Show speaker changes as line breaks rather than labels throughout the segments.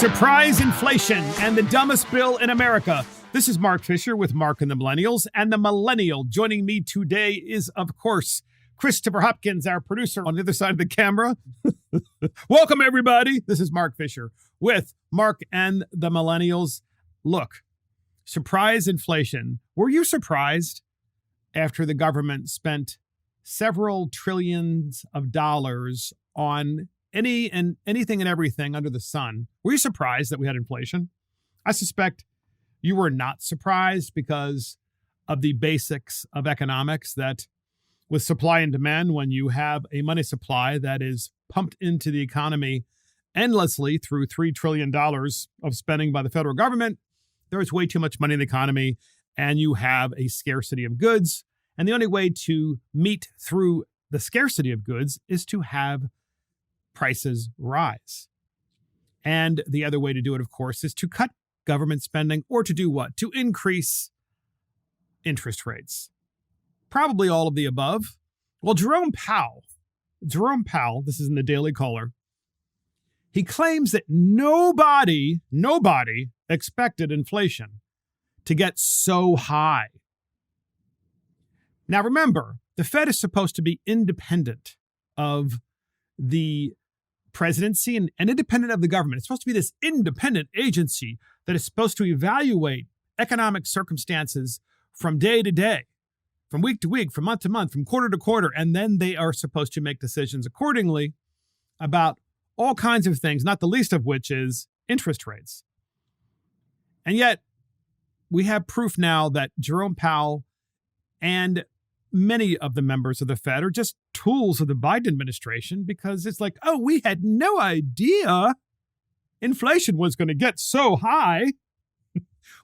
Surprise inflation and the dumbest bill in America. This is Mark Fisher with Mark and the Millennials. And the Millennial joining me today is, of course, Christopher Hopkins, our producer on the other side of the camera. Welcome, everybody. This is Mark Fisher with Mark and the Millennials. Look, surprise inflation. Were you surprised after the government spent several trillions of dollars on anything and everything under the sun? Were you surprised that we had inflation? I suspect you were not surprised because of the basics of economics that with supply and demand, when you have a money supply that is pumped into the economy endlessly through $3 trillion of spending by the federal government, there is way too much money in the economy and you have a scarcity of goods. And the only way to meet through the scarcity of goods is to have prices rise. And the other way to do it, of course, is to cut government spending or to do what? To increase interest rates. Probably all of the above. Well, Jerome Powell, this is in the Daily Caller, he claims that nobody expected inflation to get so high. Now, remember, the Fed is supposed to be independent of the presidency and independent of the government. It's supposed to be this independent agency that is supposed to evaluate economic circumstances from day to day, from week to week, from month to month, from quarter to quarter, and then they are supposed to make decisions accordingly about all kinds of things, not the least of which is interest rates. And yet, we have proof now that Jerome Powell and many of the members of the Fed are just tools of the Biden administration because it's like, oh, we had no idea inflation was going to get so high.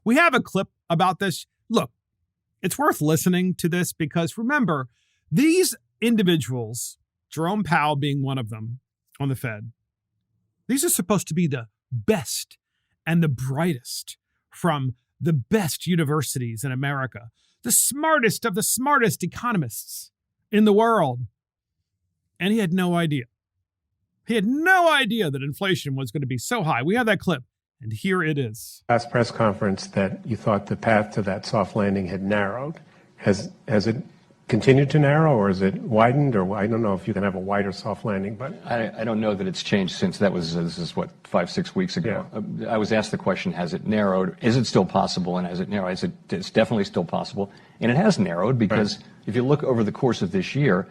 We have a clip about this. Look, it's worth listening to this because remember, these individuals, Jerome Powell being one of them on the Fed, these are supposed to be the best and the brightest from the best universities in America, the smartest of the smartest economists in the world. And he had no idea. He had no idea that inflation was going to be so high. We have that clip, and here it is.
Last press conference that you thought the path to that soft landing had narrowed. Has it continued to narrow, or is it widened? Or I don't know if you can have a wider soft landing, but
I don't know that it's changed since this is what, 5-6 weeks ago. Yeah. I was asked the question, has it narrowed? Is it still possible? And has it narrowed? It's definitely still possible. And it has narrowed because If you look over the course of this year,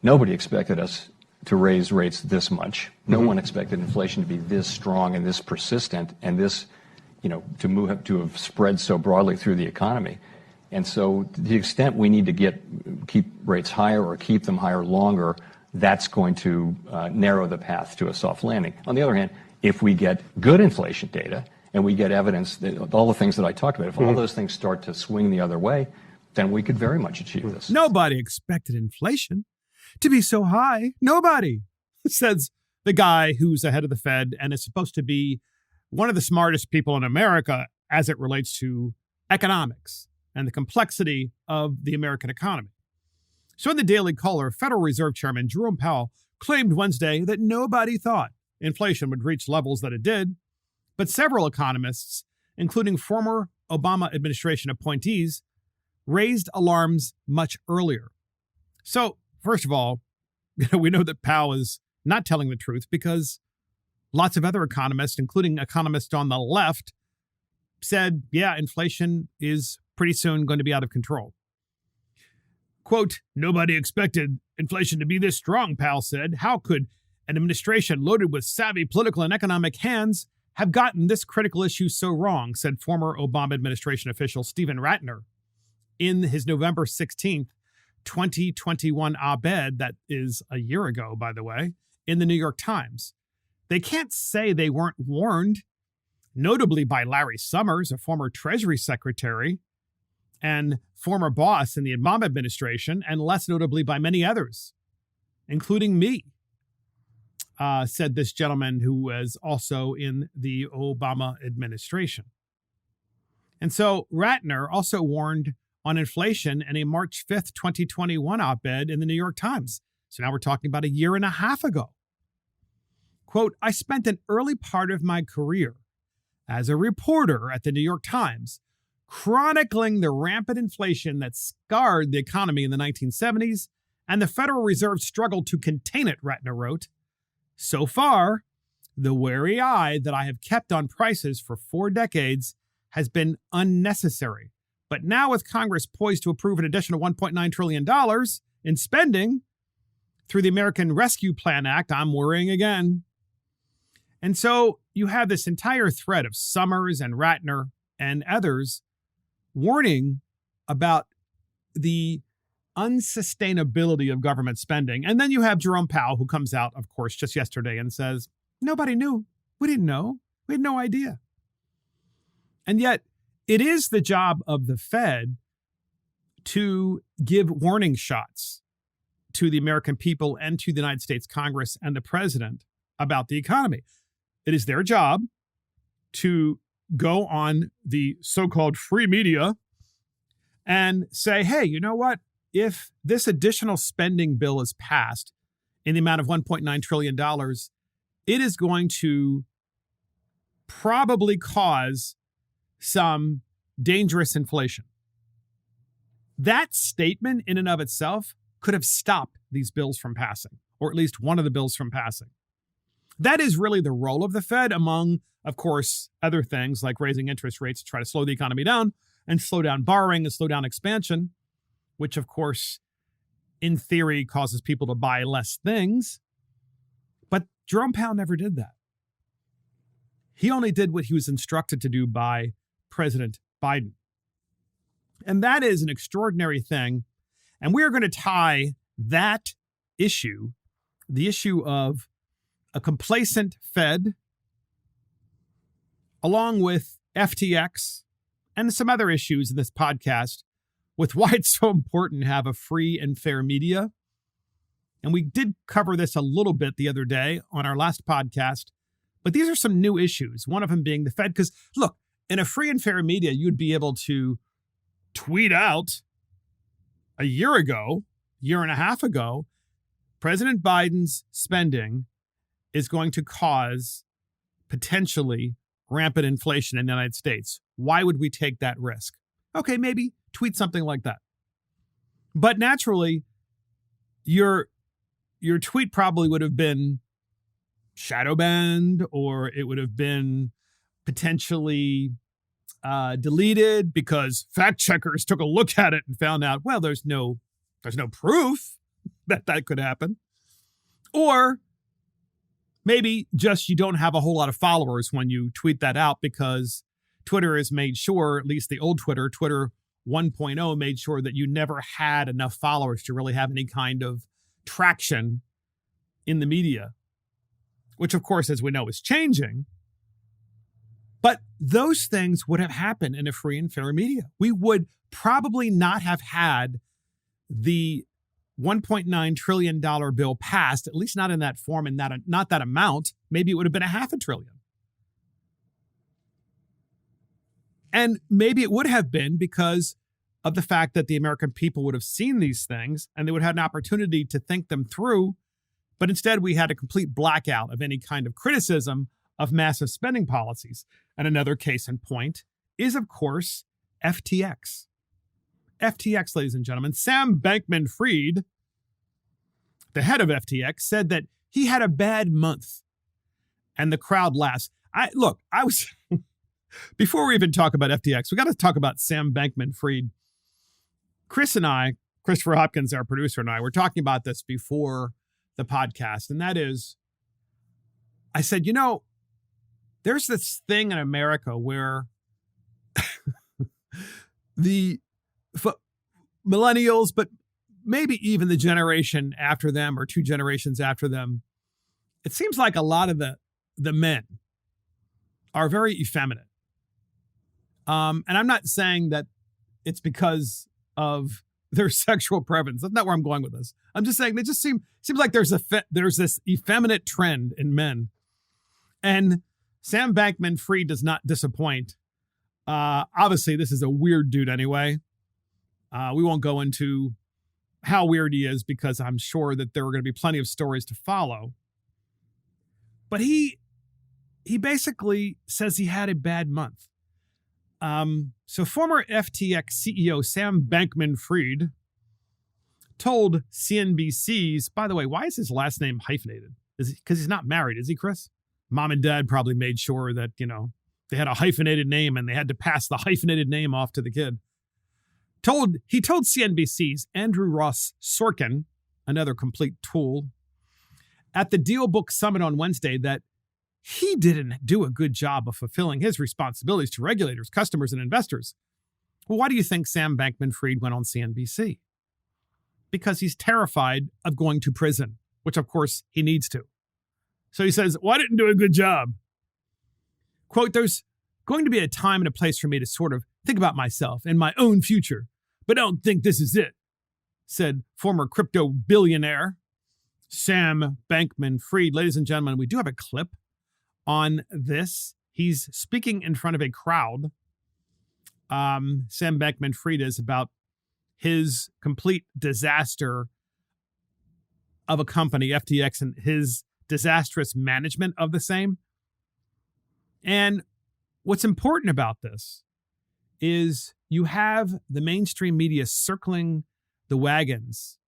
nobody expected us to raise rates this much. No one expected inflation to be this strong and this persistent and this, to have spread so broadly through the economy. And so to the extent we need to keep rates higher or keep them higher longer, that's going to narrow the path to a soft landing. On the other hand, if we get good inflation data and we get evidence that all the things that I talked about, if all those things start to swing the other way, then we could very much achieve this.
Nobody expected inflation to be so high. Nobody, says the guy who's the head of the Fed and is supposed to be one of the smartest people in America as it relates to economics and the complexity of the American economy. So in the Daily Caller, Federal Reserve Chairman Jerome Powell claimed Wednesday that nobody thought inflation would reach levels that it did, but several economists, including former Obama administration appointees, raised alarms much earlier. So, first of all, we know that Powell is not telling the truth because lots of other economists, including economists on the left, said, yeah, inflation is pretty soon going to be out of control. Quote, nobody expected inflation to be this strong, Powell said. How could an administration loaded with savvy political and economic hands have gotten this critical issue so wrong, said former Obama administration official Stephen Ratner in his November 16th, 2021 op-ed, that is a year ago, by the way, in the New York Times. They can't say they weren't warned, notably by Larry Summers, a former Treasury Secretary and former boss in the Obama administration, and less notably by many others, including me, said this gentleman who was also in the Obama administration. And so Ratner also warned on inflation in a March 5th, 2021 op-ed in the New York Times. So now we're talking about a year and a half ago. Quote, I spent an early part of my career as a reporter at the New York Times, chronicling the rampant inflation that scarred the economy in the 1970s and the Federal Reserve's struggle to contain it, Ratner wrote. So far, the wary eye that I have kept on prices for 4 decades has been unnecessary. But now with Congress poised to approve an additional $1.9 trillion in spending through the American Rescue Plan Act, I'm worrying again. And so you have this entire thread of Summers and Ratner and others warning about the unsustainability of government spending. And then you have Jerome Powell, who comes out, of course, just yesterday and says, nobody knew. We didn't know. We had no idea. And yet it is the job of the Fed to give warning shots to the American people and to the United States Congress and the president about the economy. It is their job to go on the so-called free media and say, hey, you know what? If this additional spending bill is passed in the amount of $1.9 trillion, it is going to probably cause some dangerous inflation. That statement in and of itself could have stopped these bills from passing, or at least one of the bills from passing. That is really the role of the Fed, among, of course, other things like raising interest rates to try to slow the economy down and slow down borrowing and slow down expansion, which, of course, in theory, causes people to buy less things. But Jerome Powell never did that. He only did what he was instructed to do by President Biden. And that is an extraordinary thing. And we are going to tie that issue, the issue of a complacent Fed, along with FTX and some other issues in this podcast, with why it's so important to have a free and fair media. And we did cover this a little bit the other day on our last podcast, but these are some new issues, one of them being the Fed. Because look, in a free and fair media, you'd be able to tweet out a year and a half ago, President Biden's spending is going to cause potentially rampant inflation in the United States. Why would we take that risk? Okay, maybe tweet something like that. But naturally, your tweet probably would have been shadow banned, or it would have been potentially deleted because fact checkers took a look at it and found out, well, there's no proof that that could happen. Or maybe just you don't have a whole lot of followers when you tweet that out, because Twitter has made sure, at least the old Twitter 1.0 made sure that you never had enough followers to really have any kind of traction in the media, which of course, as we know, is changing. But those things would have happened in a free and fair media. We would probably not have had the $1.9 trillion bill passed, at least not in that form and not that amount. Maybe it would have been $500 billion. And maybe it would have been because of the fact that the American people would have seen these things and they would have had an opportunity to think them through. But instead, we had a complete blackout of any kind of criticism of massive spending policies. And another case in point is, of course, FTX. FTX, ladies and gentlemen, Sam Bankman-Fried, the head of FTX, said that he had a bad month and the crowd laughs. Before we even talk about FTX, we got to talk about Sam Bankman-Fried. Chris and I, Christopher Hopkins, our producer, and I were talking about this before the podcast. And that is, I said, there's this thing in America where the millennials, but maybe even the generation after them or 2 generations after them, it seems like a lot of the men are very effeminate. And I'm not saying that it's because of their sexual preference. That's not where I'm going with this. I'm just saying they just seems like there's this effeminate trend in men. And Sam Bankman-Fried does not disappoint. Obviously, this is a weird dude anyway. We won't go into how weird he is because I'm sure that there are going to be plenty of stories to follow. But he he basically says he had a bad month. So former FTX CEO Sam Bankman-Fried told CNBC's, by the way, why is his last name hyphenated? Is it because he's not married, is he, Chris? Mom and dad probably made sure that, they had a hyphenated name and they had to pass the hyphenated name off to the kid. He told CNBC's Andrew Ross Sorkin, another complete tool, at the Deal Book Summit on Wednesday that he didn't do a good job of fulfilling his responsibilities to regulators, customers, and investors. Well, why do you think Sam Bankman-Fried went on CNBC? Because he's terrified of going to prison, which of course he needs to. So he says, well, I didn't do a good job. Quote, there's going to be a time and a place for me to sort of think about myself and my own future, but I don't think this is it, said former crypto billionaire Sam Bankman-Fried. Ladies and gentlemen, we do have a clip on this. He's speaking in front of a crowd. Sam Bankman-Fried is about his complete disaster of a company, FTX, and his disastrous management of the same. And what's important about this is you have the mainstream media circling the wagons,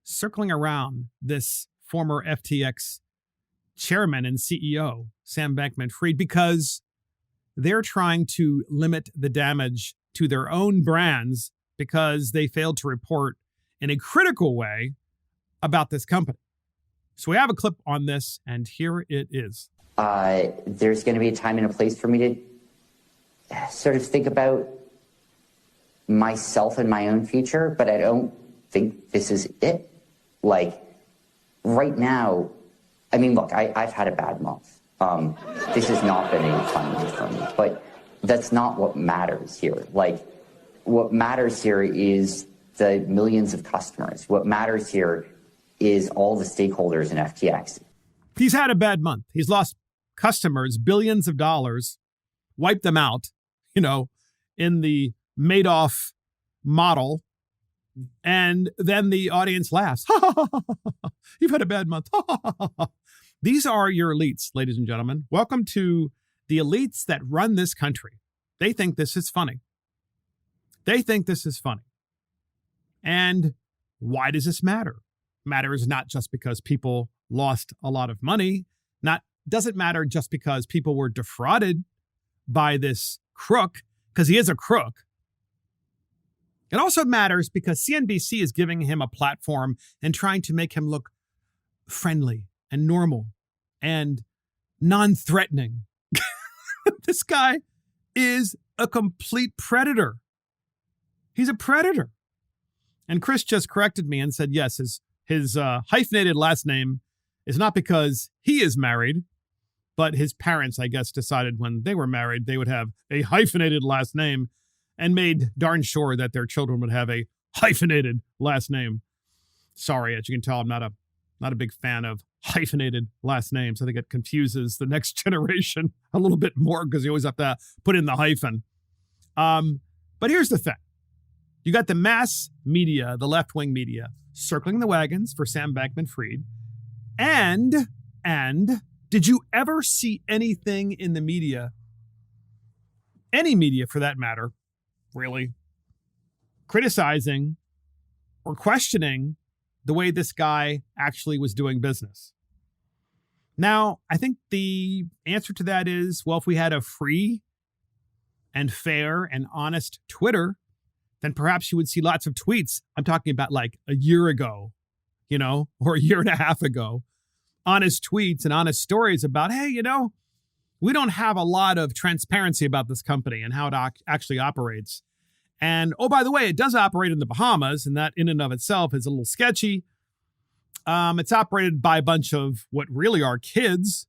circling around this former FTX chairman and CEO, Sam Bankman-Fried, because they're trying to limit the damage to their own brands because they failed to report in a critical way about this company. So we have a clip on this, and here it is.
There's going to be a time and a place for me to sort of think about myself and my own future, but I don't think this is it. Like, right now, I mean, look, I've had a bad month. This has not been a fun month for me, but that's not what matters here. Like, what matters here is the millions of customers. What matters here is all the stakeholders in FTX.
He's had a bad month. He's lost customers, billions of dollars, wiped them out, in the Madoff model. And then the audience laughs. You've had a bad month. These are your elites, ladies and gentlemen. Welcome to the elites that run this country. They think this is funny. And why does this matter? Matters not just because people lost a lot of money. Doesn't matter just because people were defrauded by this crook, because he is a crook. It also matters because CNBC is giving him a platform and trying to make him look friendly and normal and non-threatening. This guy is a complete predator. He's a predator. And Chris just corrected me and said, yes, his hyphenated last name is not because he is married, but his parents, I guess, decided when they were married, they would have a hyphenated last name and made darn sure that their children would have a hyphenated last name. Sorry, as you can tell, I'm not a big fan of hyphenated last names. I think it confuses the next generation a little bit more because you always have to put in the hyphen. But here's the thing. You got the mass media, the left-wing media, circling the wagons for Sam Bankman-Fried. And did you ever see anything in the media, any media for that matter, really, criticizing or questioning the way this guy actually was doing business? Now, I think the answer to that is, well, if we had a free and fair and honest Twitter, then perhaps you would see lots of tweets. I'm talking about like a year ago, or a year and a half ago, honest tweets and honest stories about, hey, we don't have a lot of transparency about this company and how it actually operates. And, oh, by the way, it does operate in the Bahamas, and that in and of itself is a little sketchy. It's operated by a bunch of what really are kids.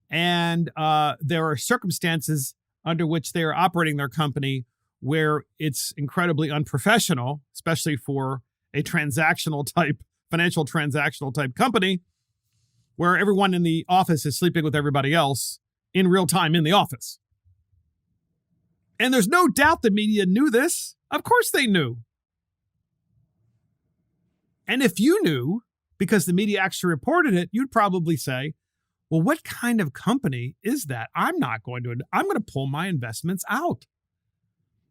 And there are circumstances under which they are operating their company where it's incredibly unprofessional, especially for a financial transactional type company, where everyone in the office is sleeping with everybody else in real time in the office. And there's no doubt the media knew this. Of course they knew. And if you knew, because the media actually reported it, you'd probably say, Well, what kind of company is that? I'm going to pull my investments out.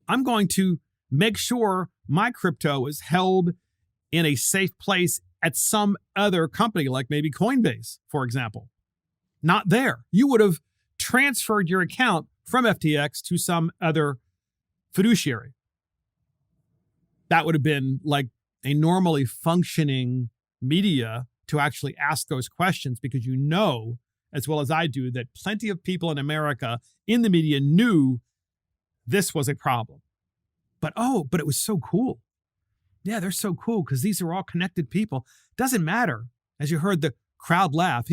I'm going to make sure my crypto is held in a safe place at some other company, like maybe Coinbase, for example. Not there. You would have transferred your account from FTX to some other fiduciary. That would have been like a normally functioning media to actually ask those questions, because you know, as well as I do, that plenty of people in America in the media knew this was a problem. But it was so cool. Yeah, they're so cool because these are all connected people. Doesn't matter. As you heard the crowd laugh,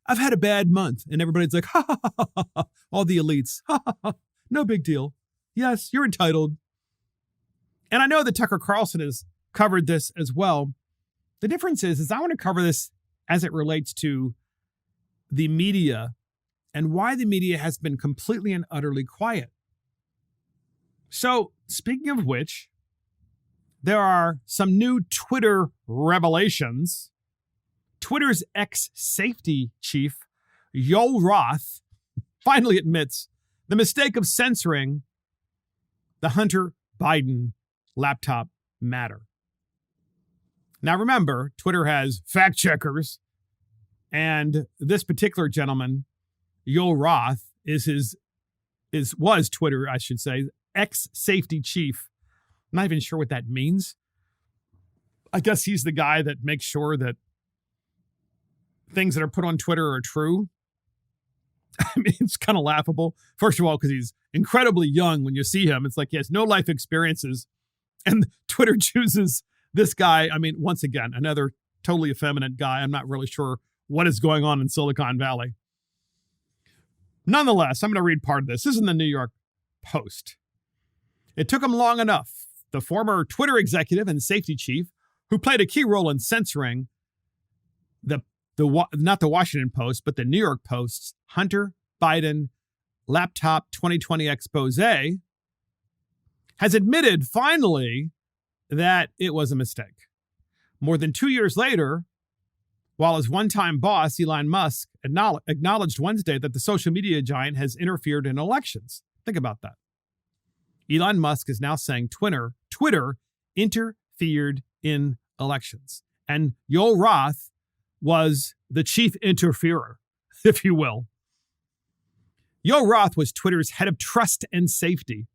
I've had a bad month. And everybody's like, ha, ha, ha, ha, ha. All the elites, ha, ha, ha. No big deal. Yes, you're entitled. And I know that Tucker Carlson has covered this as well. The difference is I want to cover this as it relates to the media and why the media has been completely and utterly quiet. So, speaking of which, there are some new Twitter revelations. Twitter's ex-safety chief, Yoel Roth, finally admits the mistake of censoring the Hunter Biden laptop matter. Now remember, Twitter has fact checkers, and this particular gentleman, Yoel Roth, was Twitter, I should say, ex-safety chief. I'm not even sure what that means. I guess he's the guy that makes sure that things that are put on Twitter are true. I mean, it's kind of laughable. First of all, because he's incredibly young. When you see him, it's like he has no life experiences. And Twitter chooses this guy. I mean, once again, another totally effeminate guy. I'm not really sure what is going on in Silicon Valley. Nonetheless, I'm going to read part of this. This is in the New York Post. It took him long enough. The former Twitter executive and safety chief, who played a key role in censoring not the Washington Post, but the New York Post's Hunter Biden laptop 2020 expose, has admitted finally that it was a mistake. More than 2 years later, while his one-time boss, Elon Musk, acknowledged Wednesday that the social media giant has interfered in elections. Think about that. Elon Musk is now saying Twitter interfered in elections. And Yoel Roth was the chief interferer, if you will. Yoel Roth was Twitter's head of trust and safety.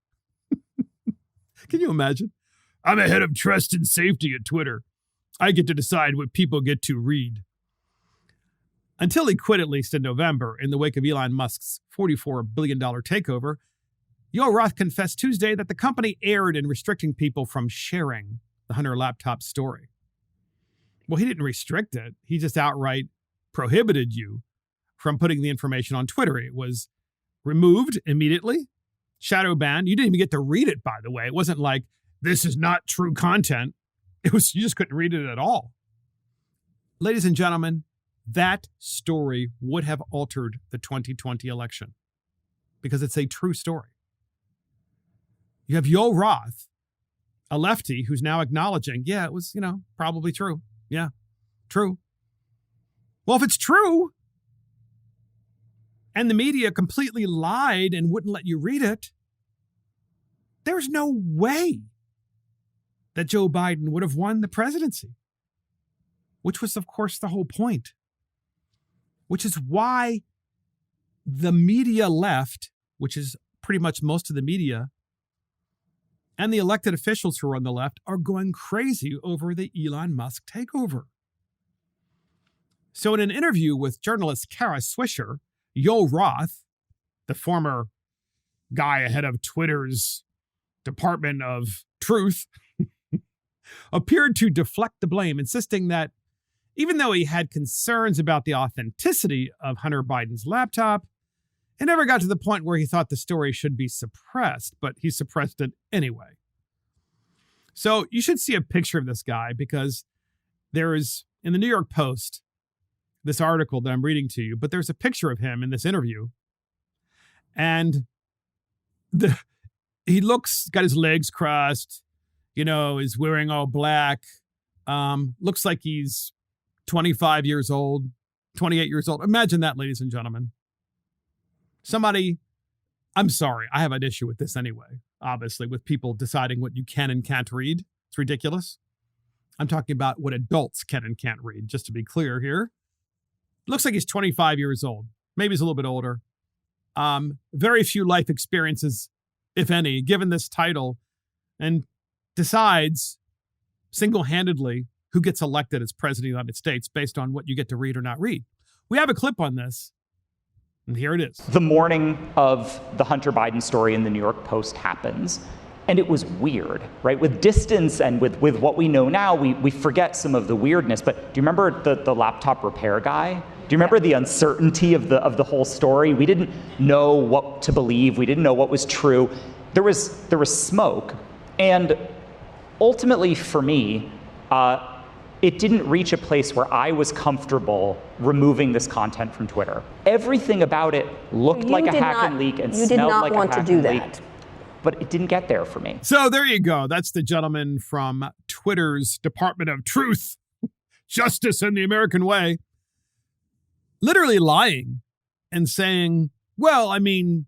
Can you imagine? I'm a head of trust and safety at Twitter. I get to decide what people get to read. Until he quit, at least in November, in the wake of Elon Musk's $44 billion takeover, Yoel Roth confessed Tuesday that the company erred in restricting people from sharing the Hunter laptop story. Well, he didn't restrict it. He just outright prohibited you from putting the information on Twitter. It was removed immediately, shadow banned. You didn't even get to read it, by the way. It wasn't like, this is not true content. You just couldn't read it at all. Ladies and gentlemen, that story would have altered the 2020 election because it's a true story. You have Yoel Roth, a lefty, who's now acknowledging, yeah, it was, probably true. Yeah, true. Well, if it's true, and the media completely lied and wouldn't let you read it, there's no way that Joe Biden would have won the presidency, which was, of course, the whole point, which is why the media left, which is pretty much most of the media, and the elected officials who are on the left are going crazy over the Elon Musk takeover. So in an interview with journalist Kara Swisher, Yoel Roth, the former guy ahead of Twitter's Department of Truth, appeared to deflect the blame, insisting that even though he had concerns about the authenticity of Hunter Biden's laptop, it never got to the point where he thought the story should be suppressed, but he suppressed it anyway. So you should see a picture of this guy, because there is, in the New York Post, this article that I'm reading to you, but there's a picture of him in this interview. And he got his legs crossed, is wearing all black, looks like he's 25 years old, 28 years old. Imagine that, ladies and gentlemen. Somebody, I'm sorry, I have an issue with this anyway, obviously, with people deciding what you can and can't read. It's ridiculous. I'm talking about what adults can and can't read, just to be clear here. Looks like he's 25 years old. Maybe he's a little bit older. Very few life experiences, if any, given this title, and decides single-handedly who gets elected as president of the United States based on what you get to read or not read. We have a clip on this, and here it is.
The morning of the Hunter Biden story in the New York Post happens, and it was weird, right? With distance and with what we know now, we forget some of the weirdness. But do you remember the laptop repair guy? Do you remember the uncertainty of the whole story? We didn't know what to believe. We didn't know what was true. There was smoke, and ultimately for me, it didn't reach a place where I was comfortable removing this content from Twitter. Everything about it looked like a hack and leak and smelled like a hack and leak. You did not want to do that. But it didn't get there for me.
So there you go. That's the gentleman from Twitter's Department of Truth, Justice in the American Way, literally lying and saying, well, I mean,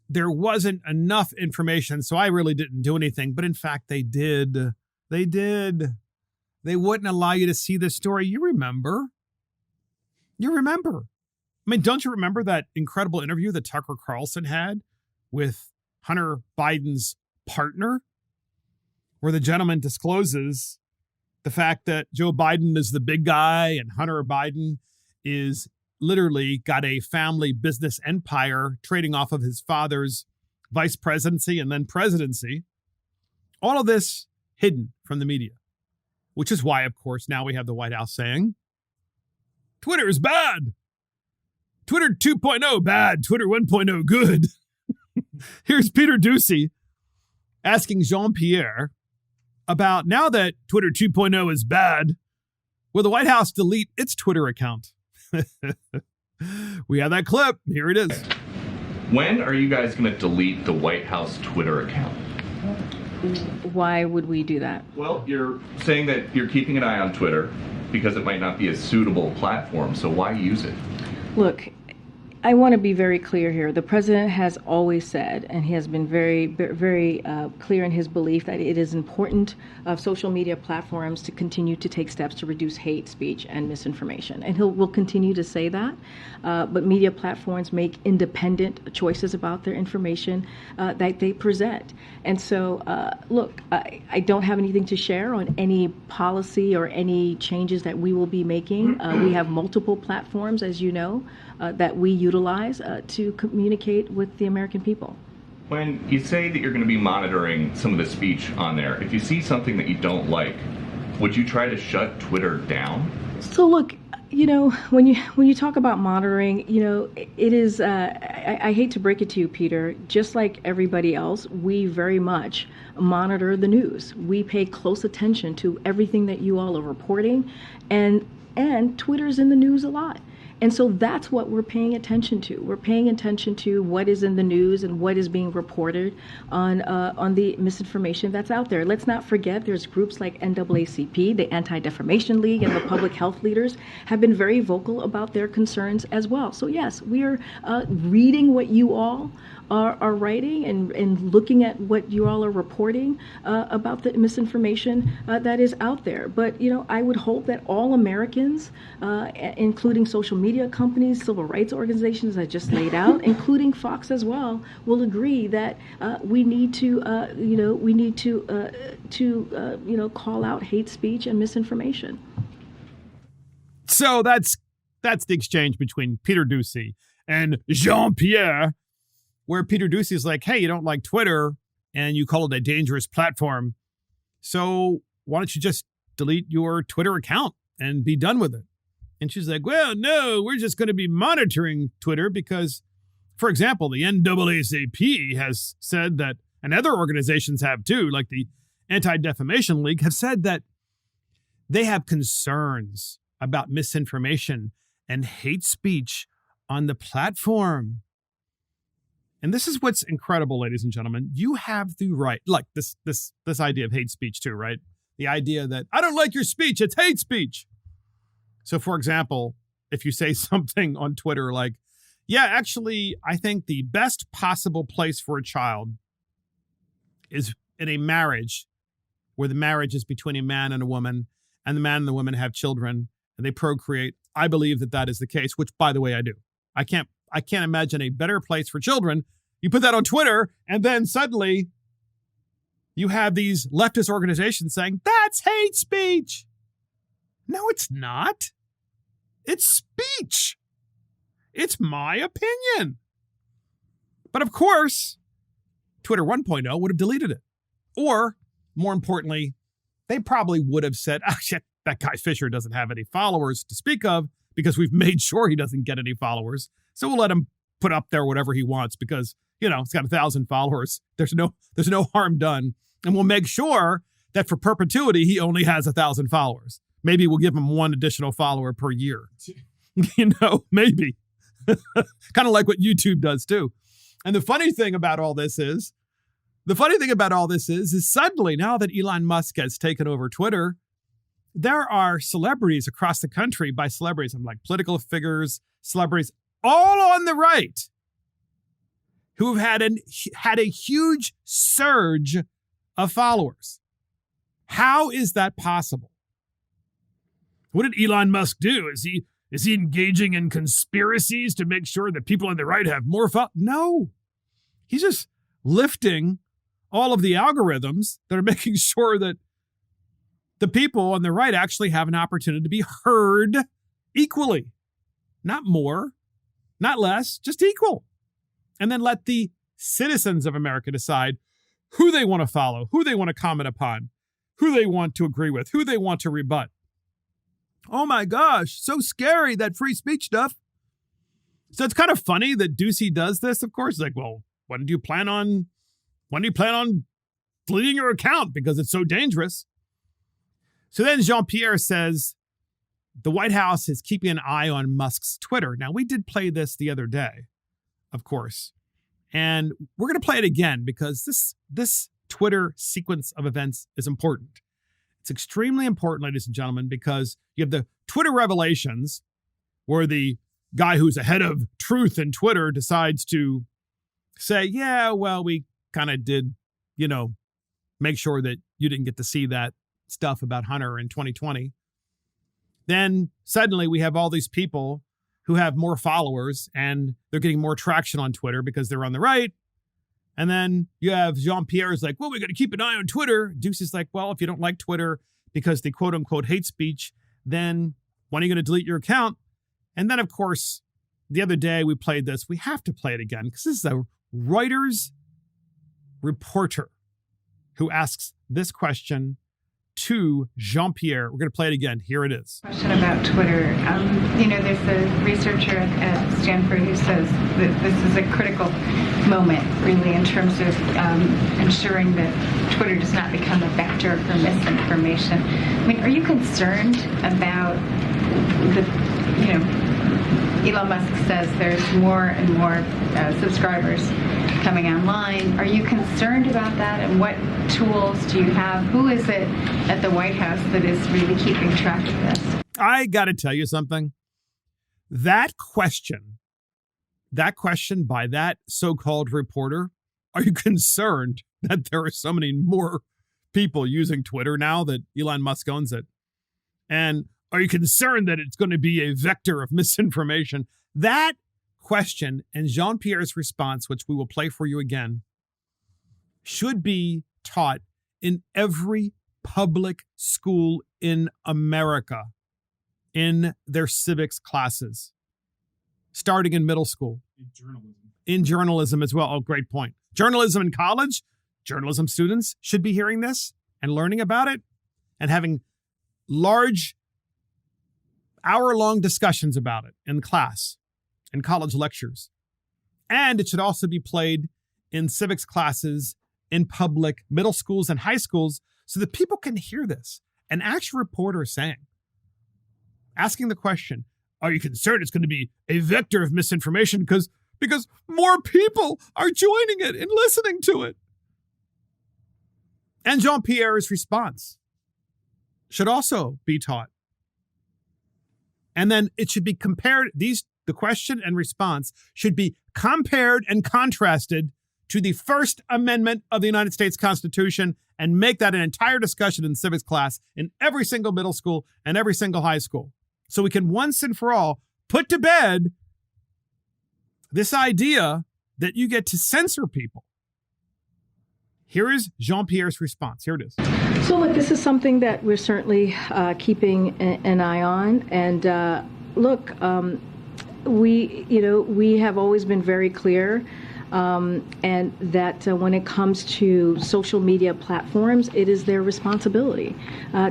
there wasn't enough information, so I really didn't do anything. But in fact, they did. They did. They wouldn't allow you to see the story. You remember. I mean, don't you remember that incredible interview that Tucker Carlson had with Hunter Biden's partner, where the gentleman discloses the fact that Joe Biden is the big guy and Hunter Biden is literally got a family business empire trading off of his father's vice presidency and then presidency. All of this hidden from the media, which is why, of course, now we have the White House saying, Twitter is bad. Twitter 2.0 bad. Twitter 1.0 good. Here's Peter Doocy asking Jean-Pierre about, now that Twitter 2.0 is bad, will the White House delete its Twitter account? We have that clip. Here it is.
When are you guys going to delete the White House Twitter account?
Why would we do that?
Well, you're saying that you're keeping an eye on Twitter because it might not be a suitable platform, so why use it?
Look, I want to be very clear here. The president has always said, and he has been very, very clear in his belief that it is important of social media platforms to continue to take steps to reduce hate speech and misinformation. And will continue to say that. But media platforms make independent choices about their information that they present. And so, look, I don't have anything to share on any policy or any changes that we will be making. We have multiple platforms, as you know, that we utilize to communicate with the American people.
When you say that you're going to be monitoring some of the speech on there, if you see something that you don't like, would you try to shut Twitter down?
So look, you know, when you talk about monitoring, you know, it is, I hate to break it to you, Peter, just like everybody else, we very much monitor the news. We pay close attention to everything that you all are reporting, and Twitter's in the news a lot. And so that's what we're paying attention to. We're paying attention to what is in the news and what is being reported on the misinformation that's out there. Let's not forget there's groups like NAACP, the Anti-Defamation League, and the public health leaders have been very vocal about their concerns as well. So yes, we are reading what you all are writing and looking at what you all are reporting about the misinformation that is out there. But, you know, I would hope that all Americans, including social media companies, civil rights organizations I just laid out, including Fox as well, will agree that we need to, call out hate speech and misinformation.
So that's the exchange between Peter Doocy and Jean-Pierre, where Peter Doocy is like, hey, you don't like Twitter and you call it a dangerous platform. So why don't you just delete your Twitter account and be done with it? And she's like, well, no, we're just going to be monitoring Twitter because, for example, the NAACP has said that, and other organizations have too, like the Anti-Defamation League, have said that they have concerns about misinformation and hate speech on the platform. And this is what's incredible, ladies and gentlemen. You have the right, like this idea of hate speech too, right? The idea that I don't like your speech, it's hate speech. So, for example, if you say something on Twitter like, yeah, actually, I think the best possible place for a child is in a marriage where the marriage is between a man and a woman, and the man and the woman have children and they procreate. I believe that that is the case, which, by the way, I do. I can't imagine a better place for children. You put that on Twitter, and then suddenly you have these leftist organizations saying, that's hate speech. No, it's not. It's speech. It's my opinion. But of course, Twitter 1.0 would have deleted it. Or, more importantly, they probably would have said, oh, shit, that guy Fisher doesn't have any followers to speak of because we've made sure he doesn't get any followers. So we'll let him put up there whatever he wants because, he's got 1,000 followers. There's no harm done. And we'll make sure that for perpetuity, he only has 1,000 followers. Maybe we'll give him one additional follower per year. Maybe. Kind of like what YouTube does too. And the funny thing about all this is suddenly now that Elon Musk has taken over Twitter, there are celebrities across the country. By celebrities, I'm like political figures, celebrities, all on the right, who've had a huge surge of followers. How is that possible? What did Elon Musk do? Is he engaging in conspiracies to make sure that people on the right have more followers? No. He's just lifting all of the algorithms that are making sure that the people on the right actually have an opportunity to be heard equally. Not more, not less, just equal. And then let the citizens of America decide who they want to follow, who they want to comment upon, who they want to agree with, who they want to rebut. Oh my gosh, so scary, that free speech stuff. So it's kind of funny that Ducey does this, of course. It's like, well, when do you plan on deleting your account because it's so dangerous? So then Jean-Pierre says the White House is keeping an eye on Musk's Twitter. Now, we did play this the other day, of course, and we're going to play it again because this Twitter sequence of events is important. It's extremely important, ladies and gentlemen, because you have the Twitter revelations where the guy who's ahead of truth in Twitter decides to say, yeah, well, we kind of did, make sure that you didn't get to see that stuff about Hunter in 2020. Then suddenly we have all these people who have more followers and they're getting more traction on Twitter because they're on the right. And then you have Jean-Pierre's like, well, we got to keep an eye on Twitter. Deuce is like, well, if you don't like Twitter because the quote unquote hate speech, then when are you going to delete your account? And then, of course, the other day we played this. We have to play it again because this is a Reuters reporter who asks this question to Jean-Pierre. We're going to play it again. Here it is.
Question about Twitter. There's a researcher at Stanford who says that this is a critical moment, really, in terms of ensuring that Twitter does not become a vector for misinformation. I mean, are you concerned about Elon Musk says there's more and more subscribers coming online. Are you concerned about that? And what tools do you have? Who is it at the White House that is really keeping track of this?
I got to tell you something. That question by that so-called reporter, are you concerned that there are so many more people using Twitter now that Elon Musk owns it? And are you concerned that it's going to be a vector of misinformation? That question and Jean-Pierre's response, which we will play for you again, should be taught in every public school in America in their civics classes, starting in middle school. In journalism as well. Oh, great point. Journalism in college, journalism students should be hearing this and learning about it and having large hour-long discussions about it in class, in college lectures. And it should also be played in civics classes in public middle schools and high schools so that people can hear this. An actual reporter asking the question, are you concerned it's going to be a vector of misinformation because more people are joining it and listening to it? And Jean-Pierre's response should also be taught And then it should be compared. The question and response should be compared and contrasted to the First Amendment of the United States Constitution, and make that an entire discussion in civics class in every single middle school and every single high school. So we can once and for all put to bed this idea that you get to censor people. Here is Jean-Pierre's response. Here it is.
So look, this is something that we're certainly keeping an eye on. And look, we have always been very clear, and that when it comes to social media platforms, it is their responsibility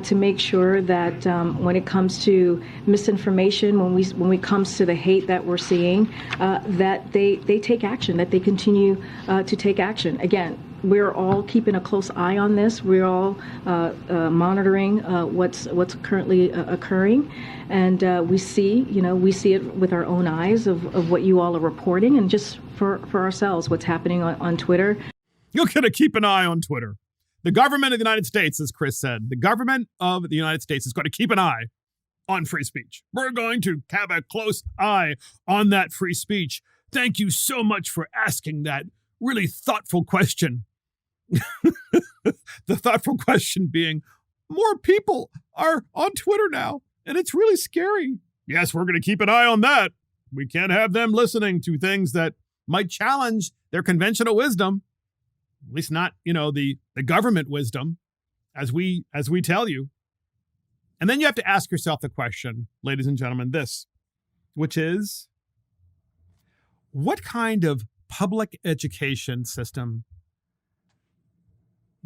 to make sure that when it comes to misinformation, when it comes to the hate that we're seeing, that they take action, that they continue to take action. Again, we're all keeping a close eye on this. We're all monitoring what's currently occurring, and we see it with our own eyes of what you all are reporting, and just for ourselves, what's happening on Twitter.
You're going to keep an eye on Twitter. The government of the United States, as Chris said, the government of the United States is going to keep an eye on free speech. We're going to have a close eye on that free speech. Thank you so much for asking that really thoughtful question. The thoughtful question being, more people are on Twitter now, and it's really scary. Yes, we're going to keep an eye on that. We can't have them listening to things that might challenge their conventional wisdom, at least not, the government wisdom, as we tell you. And then you have to ask yourself the question, ladies and gentlemen, this, which is, what kind of public education system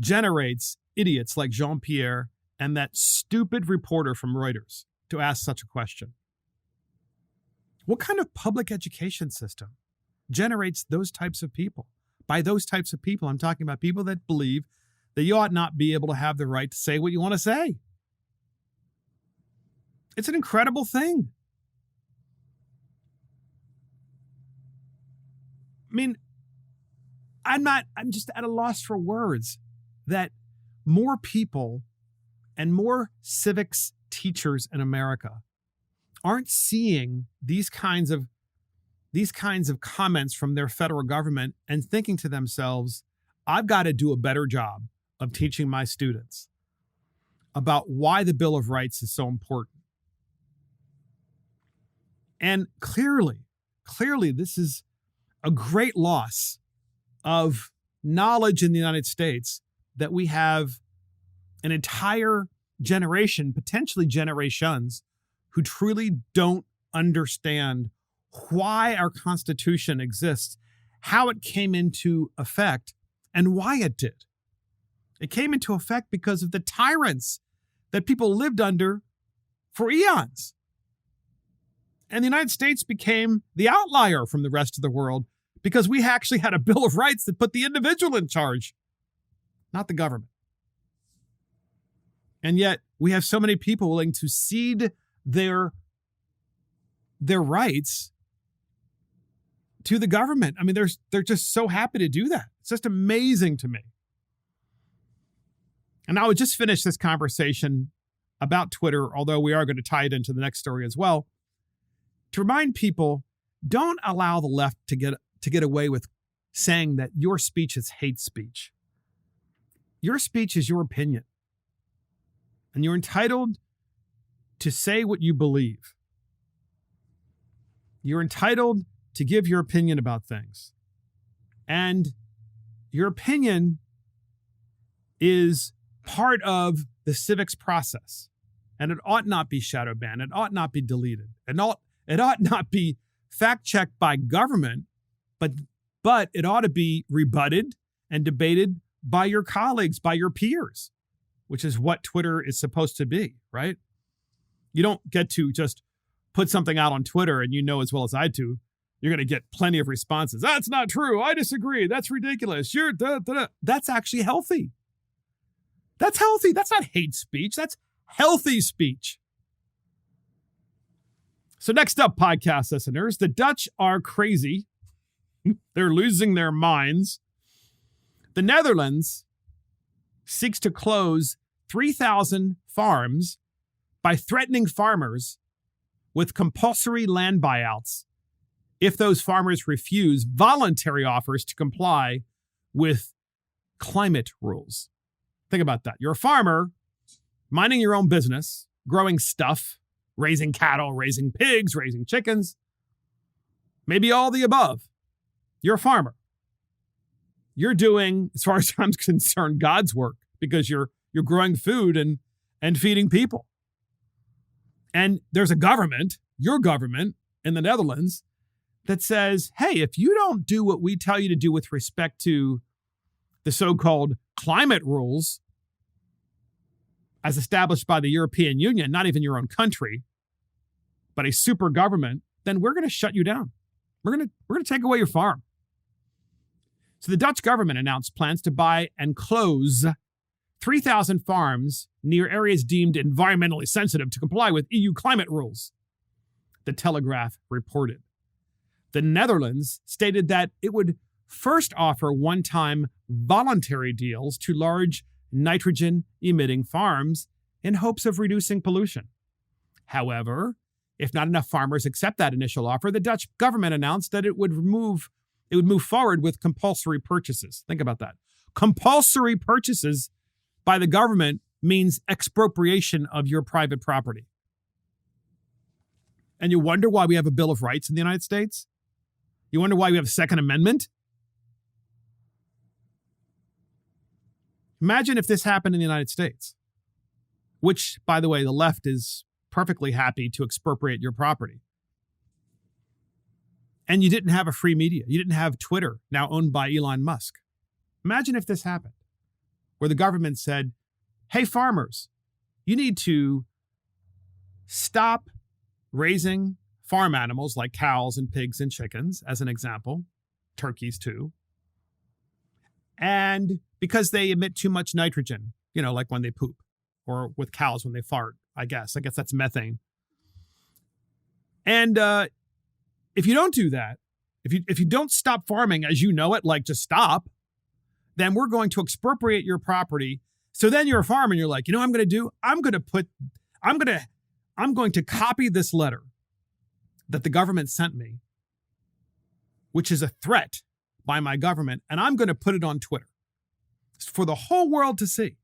generates idiots like Jean-Pierre and that stupid reporter from Reuters to ask such a question? What kind of public education system generates those types of people? By those types of people, I'm talking about people that believe that you ought not be able to have the right to say what you want to say. It's an incredible thing. I mean, I'm just at a loss for words that more people and more civics teachers in America aren't seeing these kinds of comments from their federal government and thinking to themselves, I've got to do a better job of teaching my students about why the Bill of Rights is so important. And clearly, this is a great loss of knowledge in the United States, that we have an entire generation, potentially generations, who truly don't understand why our Constitution exists, how it came into effect, and why it did. It came into effect because of the tyrants that people lived under for eons. And the United States became the outlier from the rest of the world because we actually had a Bill of Rights that put the individual in charge, not the government. And yet we have so many people willing to cede their rights to the government. I mean, they're just so happy to do that. It's just amazing to me. And I would just finish this conversation about Twitter, although we are going to tie it into the next story as well, to remind people, don't allow the left to get away with saying that your speech is hate speech. Your speech is your opinion, and you're entitled to say what you believe. You're entitled to give your opinion about things. And your opinion is part of the civics process. And it ought not be shadow banned. It ought not be deleted. It ought not be fact-checked by government, but it ought to be rebutted and debated by your colleagues, by your peers, which is what Twitter is supposed to be, right? You don't get to just put something out on Twitter and you know as well as I do, you're going to get plenty of responses. That's not true. I disagree. That's ridiculous. That's actually healthy. That's healthy. That's not hate speech. That's healthy speech. So next up, podcast listeners, the Dutch are crazy. They're losing their minds. The Netherlands seeks to close 3,000 farms by threatening farmers with compulsory land buyouts if those farmers refuse voluntary offers to comply with climate rules. Think about that. You're a farmer, minding your own business, growing stuff, raising cattle, raising pigs, raising chickens, maybe all the above. You're a farmer. You're doing, as far as I'm concerned, God's work, because you're growing food and feeding people. And there's a government, your government in the Netherlands, that says, hey, if you don't do what we tell you to do with respect to the so-called climate rules as established by the European Union, not even your own country, but a super government, then we're going to shut you down. We're going to take away your farm. So the Dutch government announced plans to buy and close 3,000 farms near areas deemed environmentally sensitive to comply with EU climate rules, the Telegraph reported. The Netherlands stated that it would first offer one-time voluntary deals to large nitrogen-emitting farms in hopes of reducing pollution. However, if not enough farmers accept that initial offer, the Dutch government announced that it would move forward with compulsory purchases. Think about that. Compulsory purchases by the government means expropriation of your private property. And you wonder why we have a Bill of Rights in the United States? You wonder why we have a Second Amendment? Imagine if this happened in the United States, which, by the way, the left is perfectly happy to expropriate your property. And you didn't have a free media. You didn't have Twitter, now owned by Elon Musk. Imagine if this happened, where the government said, hey, farmers, you need to stop raising farm animals like cows and pigs and chickens, as an example, turkeys too. And because they emit too much nitrogen, like when they poop, or with cows when they fart, I guess that's methane. And if you don't do that, if you don't stop farming as you know it, like just stop, then we're going to expropriate your property. So then you're a farmer and you're like, what I'm going to do? I'm going to copy this letter that the government sent me, which is a threat by my government, and I'm going to put it on Twitter for the whole world to see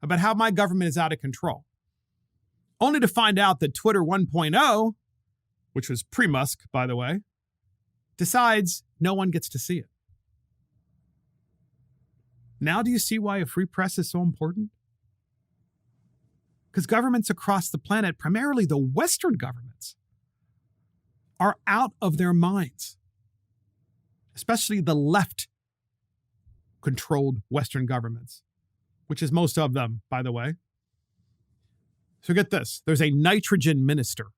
about how my government is out of control. Only to find out that Twitter 1.0, which was pre-Musk, by the way, decides no one gets to see it. Now do you see why a free press is so important? Because governments across the planet, primarily the Western governments, are out of their minds, especially the left-controlled Western governments, which is most of them, by the way. So get this. There's a nitrogen minister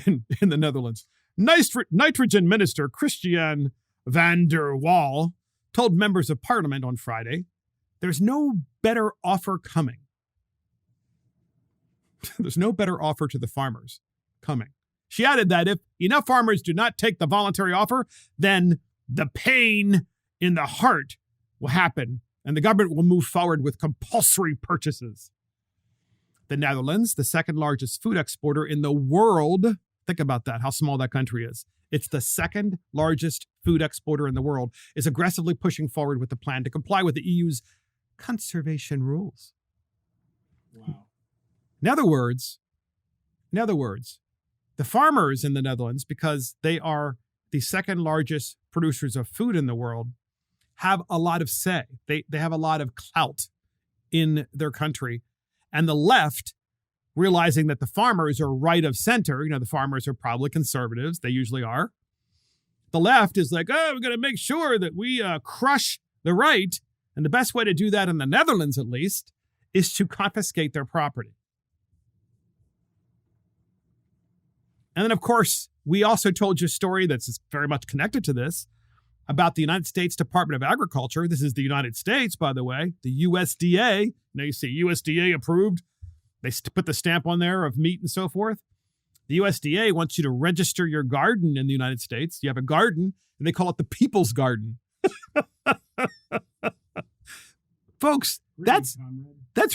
in the Netherlands. Nitrogen minister Christian van der Waal told members of parliament on Friday, there's no better offer coming. There's no better offer to the farmers coming. She added that if enough farmers do not take the voluntary offer, then the pain in the heart will happen and the government will move forward with compulsory purchases. The Netherlands, the second largest food exporter in the world, think about that, how small that country is. It's the second largest food exporter in the world, is aggressively pushing forward with the plan to comply with the EU's conservation rules. Wow. In other words, the farmers in the Netherlands, because they are the second largest producers of food in the world, have a lot of say. They have a lot of clout in their country. And the left, realizing that the farmers are right of center, the farmers are probably conservatives, they usually are. The left is like, we're going to make sure that we crush the right. And the best way to do that in the Netherlands, at least, is to confiscate their property. And then, of course, we also told you a story that's very much connected to this about the United States Department of Agriculture. This is the United States, by the way, the USDA. Now you see USDA approved. They put the stamp on there of meat and so forth. The USDA wants you to register your garden in the United States. You have a garden, and they call it the People's Garden. Folks, that's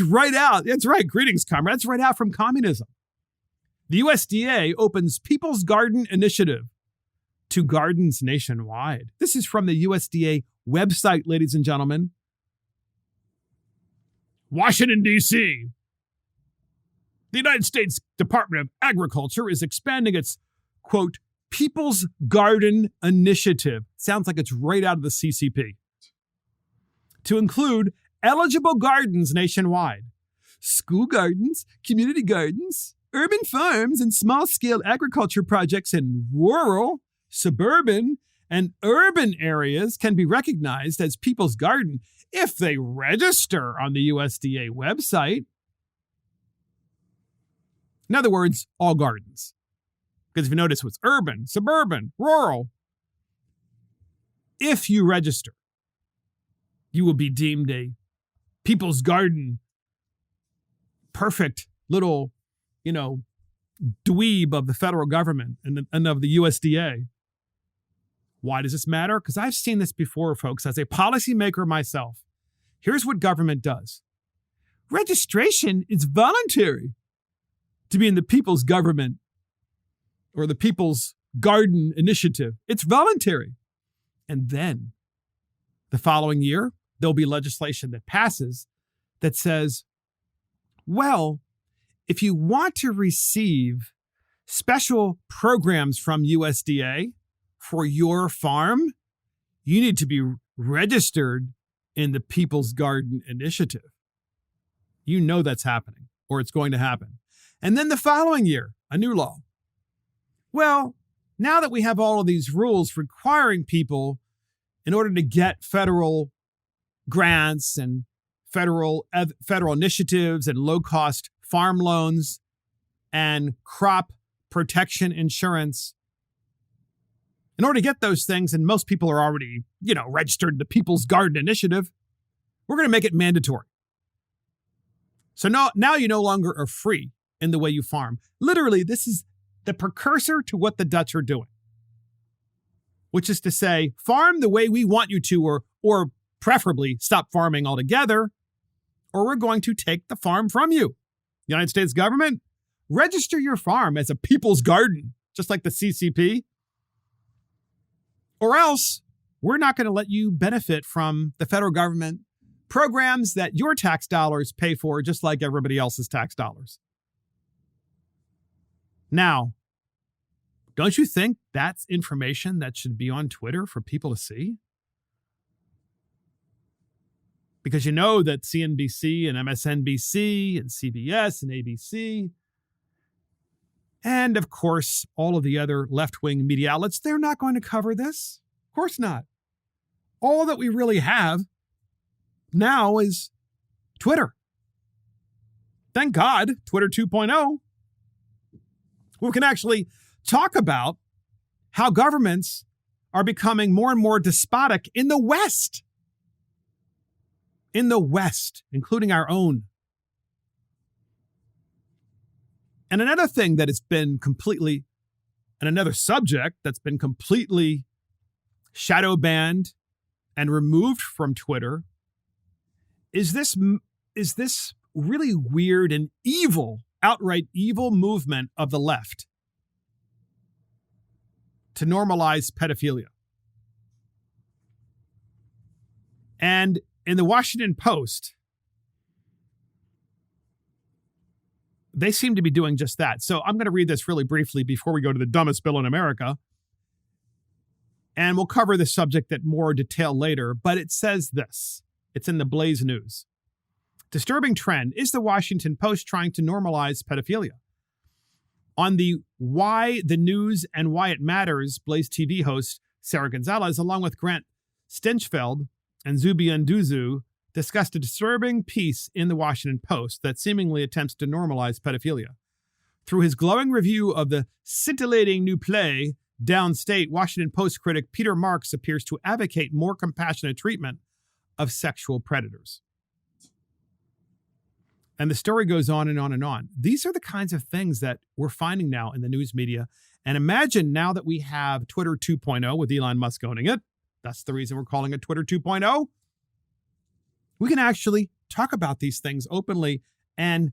right out. That's right. Greetings, comrade. That's right out from communism. The USDA opens People's Garden Initiative to gardens nationwide. This is from the USDA website, ladies and gentlemen. Washington, D.C. The United States Department of Agriculture is expanding its, quote, People's Garden Initiative. Sounds like it's right out of the CCP. To include eligible gardens nationwide. School gardens, community gardens, urban farms, and small-scale agriculture projects in rural, suburban, and urban areas can be recognized as People's Garden if they register on the USDA website. In other words, all gardens. Because if you notice what's urban, suburban, rural, if you register, you will be deemed a People's Garden perfect little, dweeb of the federal government and of the USDA. Why does this matter? Because I've seen this before, folks. As a policymaker myself, here's what government does. Registration is voluntary to be in the People's Government or the People's Garden Initiative. It's voluntary. And then the following year, there'll be legislation that passes that says, well, if you want to receive special programs from USDA for your farm, you need to be registered in the People's Garden Initiative. You know that's happening, or it's going to happen. And then the following year, a new law. Well, now that we have all of these rules requiring people in order to get federal grants and federal initiatives and low-cost farm loans and crop protection insurance, in order to get those things, and most people are already, registered to People's Garden Initiative, we're going to make it mandatory. So now you no longer are free in the way you farm. Literally, this is the precursor to what the Dutch are doing, which is to say, farm the way we want you to, or preferably stop farming altogether, or we're going to take the farm from you. United States government, register your farm as a People's Garden, just like the CCP, or else we're not going to let you benefit from the federal government programs that your tax dollars pay for, just like everybody else's tax dollars. Now, don't you think that's information that should be on Twitter for people to see? Because you know that CNBC and MSNBC and CBS and ABC, and of course, all of the other left-wing media outlets, they're not going to cover this. Of course not. All that we really have now is Twitter. Thank God, Twitter 2.0. We can actually talk about how governments are becoming more and more despotic in the West. In the West, including our own. And another thing that has been completely, and another subject that's been completely shadow banned and removed from Twitter is this really weird and evil, outright evil movement of the left to normalize pedophilia. And in the Washington Post, they seem to be doing just that. So I'm going to read this really briefly before we go to the dumbest bill in America. And we'll cover this subject at more detail later. But it says this. It's in the Blaze News. Disturbing trend. Is the Washington Post trying to normalize pedophilia? On the Why the News and Why It Matters Blaze TV host Sarah Gonzalez, along with Grant Stinchfeld and Zubian Duzu, discussed a disturbing piece in the Washington Post that seemingly attempts to normalize pedophilia. Through his glowing review of the scintillating new play, Downstate, Washington Post critic Peter Marks appears to advocate more compassionate treatment of sexual predators. And the story goes on and on and on. These are the kinds of things that we're finding now in the news media. And imagine now that we have Twitter 2.0 with Elon Musk owning it. That's the reason we're calling it Twitter 2.0. We can actually talk about these things openly and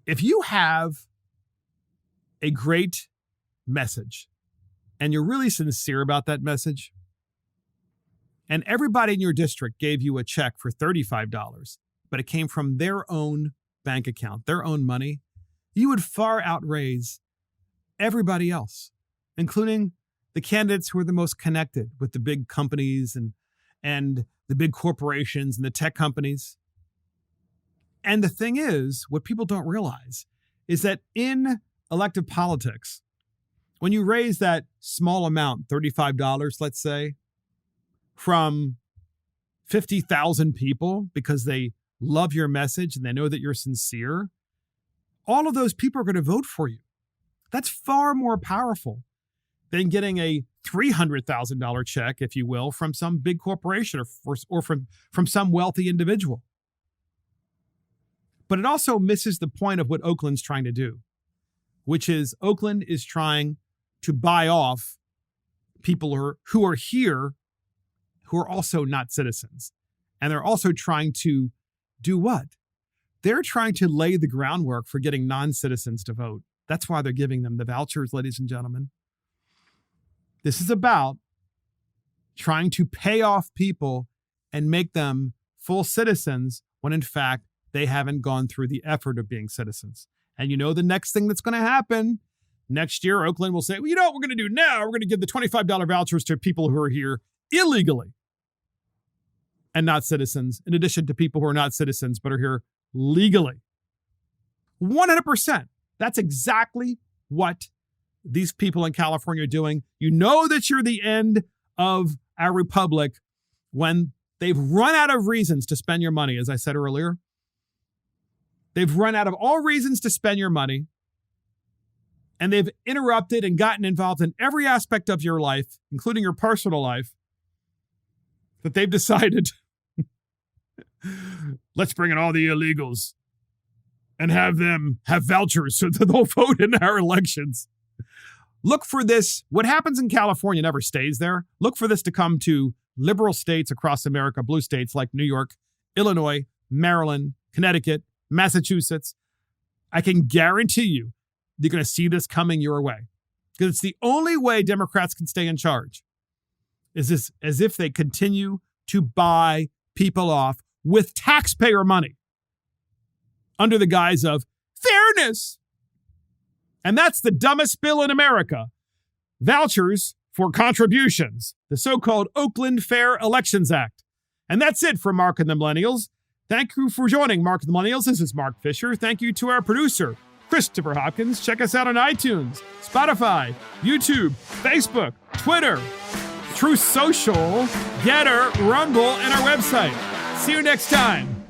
If you have a great message and you're really sincere about that message, and everybody in your district gave you a check for $35, but it came from their own bank account, their own money, you would far outraise everybody else, including the candidates who are the most connected with the big companies and the big corporations and the tech companies. And the thing is, what people don't realize is that in elective politics, when you raise that small amount, $35, let's say, from 50,000 people because they love your message and they know that you're sincere, all of those people are going to vote for you. That's far more powerful than getting a $300,000 check, if you will, from some big corporation or from some wealthy individual. But it also misses the point of what Oakland's trying to do, which is Oakland is trying to buy off people who are here who are also not citizens. And they're also trying to do what? They're trying to lay the groundwork for getting non-citizens to vote. That's why they're giving them the vouchers, ladies and gentlemen. This is about trying to pay off people and make them full citizens when in fact they haven't gone through the effort of being citizens. And you know the next thing that's going to happen? Next year, Oakland will say, well, you know what we're going to do now? We're going to give the $25 vouchers to people who are here illegally and not citizens, in addition to people who are not citizens but are here legally. 100%. That's exactly what these people in California are doing. You know that you're the end of our republic when they've run out of reasons to spend your money, as I said earlier. They've run out of all reasons to spend your money, and they've interrupted and gotten involved in every aspect of your life, including your personal life, that they've decided, let's bring in all the illegals and have them have vouchers so that they'll vote in our elections. Look for this. What happens in California never stays there. Look for this to come to liberal states across America, blue states like New York, Illinois, Maryland, Connecticut, Massachusetts. I can guarantee you you're going to see this coming your way, because it's the only way Democrats can stay in charge is this, as if they continue to buy people off with taxpayer money under the guise of fairness. And that's the dumbest bill in America. Vouchers for contributions, the so-called Oakland Fair Elections Act. And that's it for Mark and the Millennials. Thank you for joining Mark and the Millennials. This is Mark Fisher. Thank you to our producer, Christopher Hopkins. Check us out on iTunes, Spotify, YouTube, Facebook, Twitter, Truth Social, Getter, Rumble, and our website. See you next time.